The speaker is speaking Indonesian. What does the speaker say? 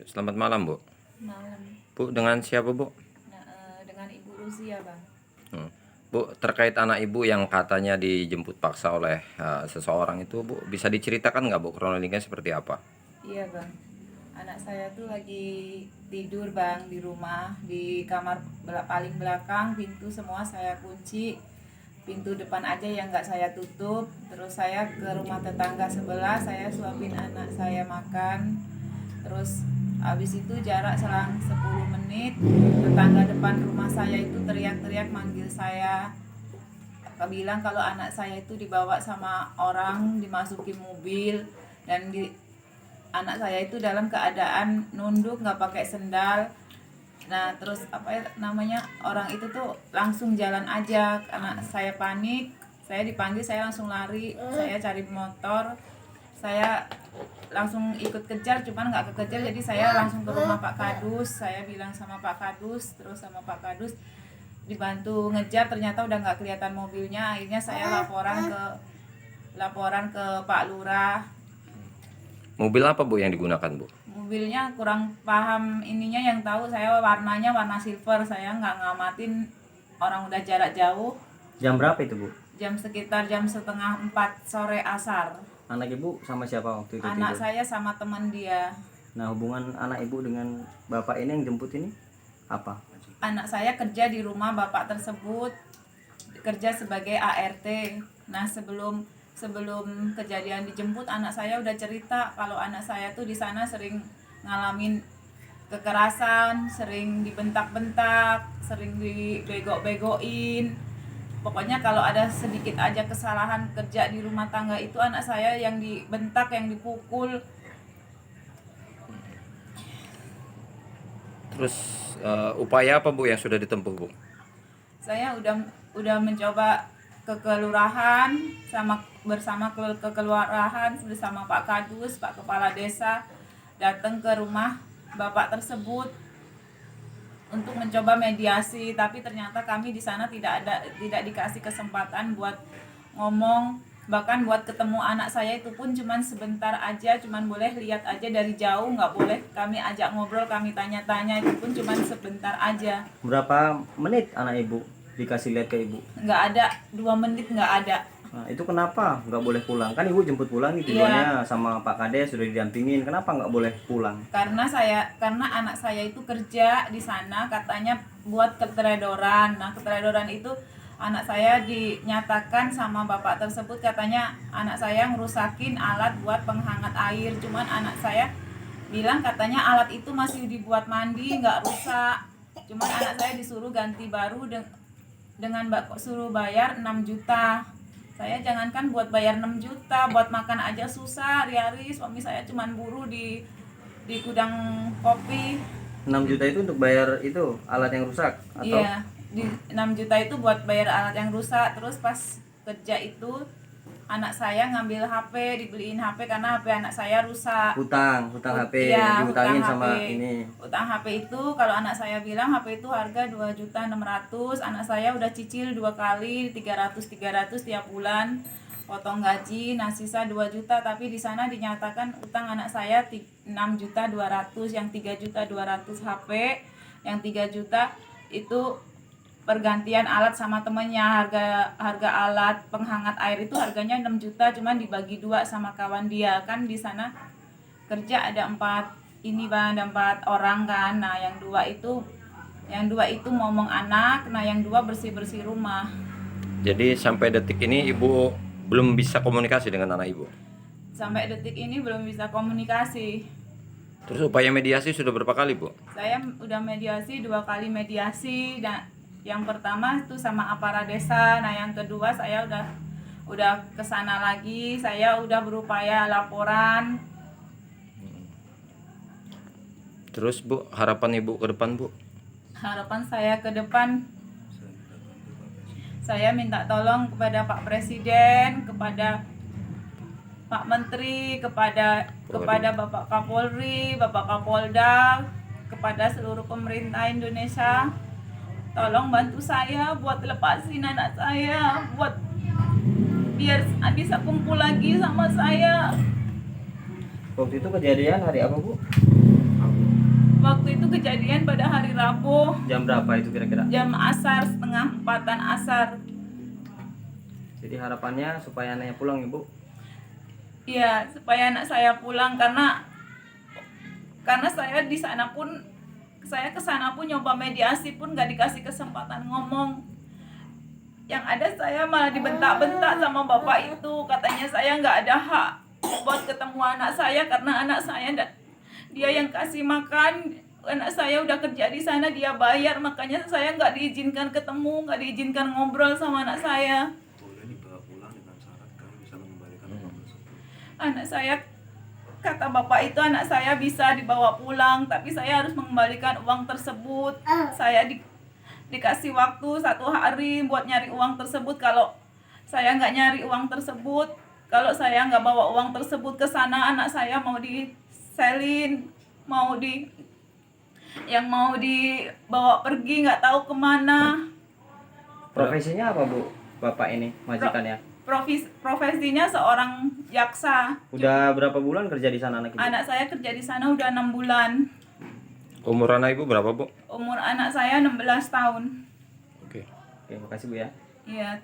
Selamat malam, Bu. Malam. Bu, dengan siapa, Bu? Dengan Ibu Rusia, Bang. Bu, terkait anak Ibu yang katanya dijemput paksa oleh seseorang itu, Bu, bisa diceritakan nggak, Bu, kronologinya seperti apa? Iya, Bang. Anak saya tuh lagi tidur, Bang, di rumah, di kamar paling belakang, pintu semua saya kunci. Pintu depan aja yang nggak saya tutup. Terus saya ke rumah tetangga sebelah, saya suapin anak saya makan. Terus habis itu jarak selang 10 menit, tetangga depan rumah saya itu teriak-teriak manggil saya. Bilang kalau anak saya itu dibawa sama orang, dimasukin mobil, dan anak saya itu dalam keadaan nunduk, nggak pakai sendal. Nah terus orang itu tuh langsung jalan aja. Anak saya panik, saya dipanggil, saya langsung lari, saya cari motor, saya langsung ikut kejar, cuman nggak kekejar, jadi saya langsung ke rumah Pak Kadus. Saya bilang sama Pak Kadus, terus sama Pak Kadus dibantu ngejar, ternyata udah nggak kelihatan mobilnya. Akhirnya saya laporan ke Pak Lurah. Mobil apa, Bu, yang digunakan, Bu? Mobilnya kurang paham ininya, yang tahu saya warnanya warna silver. Saya nggak ngamatin, orang udah jarak jauh. Jam berapa itu, Bu? Sekitar jam setengah 4 sore asar. Anak Ibu sama siapa waktu itu Anak tidur? saya sama teman dia. Nah, hubungan anak Ibu dengan bapak ini yang jemput ini apa? Anak saya kerja di rumah bapak tersebut, kerja sebagai ART. Nah sebelum kejadian dijemput, anak saya udah cerita kalau anak saya tuh di sana sering ngalamin kekerasan, sering dibentak-bentak, sering dibego-begoin. Pokoknya kalau ada sedikit aja kesalahan kerja di rumah tangga itu, anak saya yang dibentak, yang dipukul. Terus upaya apa, Bu, yang sudah ditempuh, Bu? Saya udah mencoba ke kelurahan, bersama ke kelurahan bersama Pak Kadus, Pak Kepala Desa, datang ke rumah bapak tersebut untuk mencoba mediasi, tapi ternyata kami di sana tidak dikasih kesempatan buat ngomong. Bahkan buat ketemu anak saya itu pun cuman sebentar aja, cuman boleh lihat aja dari jauh, nggak boleh kami ajak ngobrol, kami tanya-tanya, itu pun cuman sebentar aja. Berapa menit anak Ibu dikasih lihat ke Ibu? Nggak ada, 2 menit nggak ada. Nah, itu kenapa nggak boleh pulang? Kan Ibu jemput pulang nih tujuannya sama Pak Kades, sudah didampingin. Kenapa nggak boleh pulang? Karena anak saya itu kerja di sana, katanya buat keteledoran. Nah, keteledoran itu anak saya dinyatakan sama bapak tersebut, katanya anak saya ngerusakin alat buat penghangat air. Cuman anak saya bilang katanya alat itu masih dibuat mandi, nggak rusak. Cuman anak saya disuruh ganti baru dengan suruh bayar 6 juta. Saya jangankan buat bayar 6 juta, buat makan aja susah hari-hari. Suami saya cuman buruh di gudang kopi. 6 juta itu untuk bayar itu alat yang rusak atau? Iya, di 6 juta itu buat bayar alat yang rusak. Terus pas kerja itu anak saya ngambil HP, dibeliin HP karena HP anak saya rusak. Hutang HP, Iya, dihutangin hutang sama HP. ini. Utang HP itu kalau anak saya bilang HP itu harga 2.600.000. Anak saya udah cicil 2 kali 300 tiap bulan, potong gaji. Nah sisa 2 juta, tapi di sana dinyatakan utang anak saya 6.200.000, yang 3.200.000 HP, yang 3 juta itu pergantian alat sama temennya. Harga alat penghangat air itu harganya 6 juta, cuman dibagi 2 sama kawan dia. Kan di sana kerja ada 4 orang kan. Nah yang dua itu ngomong anak, nah yang 2 bersih rumah. Jadi sampai detik ini Ibu belum bisa komunikasi dengan anak Ibu? Sampai detik ini belum bisa komunikasi. Terus upaya mediasi sudah berapa kali, Bu? Saya udah mediasi 2 kali mediasi. Dan yang pertama itu sama aparat desa. Nah yang kedua saya udah kesana lagi. Saya udah berupaya laporan. Terus, Bu, harapan Ibu ke depan, Bu? Harapan saya ke depan, saya minta tolong kepada Pak Presiden, kepada Pak Menteri, kepada Bapak Kapolri, Bapak Kapolda, kepada seluruh pemerintah Indonesia. Tolong bantu saya buat lepasin anak saya, buat biar bisa kumpul lagi sama saya. Waktu itu kejadian hari apa, Bu? Waktu itu kejadian pada hari Rabu, Jam berapa itu kira-kira? jam asar, setengah 4-an asar. Jadi harapannya supaya anaknya pulang, Ibu. Iya, supaya anak saya pulang karena saya di sana pun, saya ke sana pun nyoba mediasi pun nggak dikasih kesempatan ngomong. Yang ada saya malah dibentak-bentak sama bapak itu, katanya saya nggak ada hak buat ketemu anak saya karena anak saya dia yang kasih makan. Anak saya udah kerja di sana, dia bayar, makanya saya nggak diizinkan ketemu, nggak diizinkan ngobrol sama anak saya. Boleh dibawa pulang dengan syarat kami bisa mengembalikan uang tersebut. Anak saya, kata bapak itu, anak saya bisa dibawa pulang, tapi saya harus mengembalikan uang tersebut. Saya dikasih waktu 1 hari buat nyari uang tersebut. Kalau saya nggak nyari uang tersebut, kalau saya nggak bawa uang tersebut ke sana, anak saya mau diselin, mau dibawa pergi nggak tahu kemana. Profesinya apa, Bu? Bapak ini majikannya. Profesinya seorang jaksa. Udah berapa bulan kerja di sana anak Ibu? Anak saya kerja di sana udah 6 bulan. Umur anak ibu berapa, Bu? Umur anak saya 16 tahun. Oke. Oke, makasih Bu ya. Iya.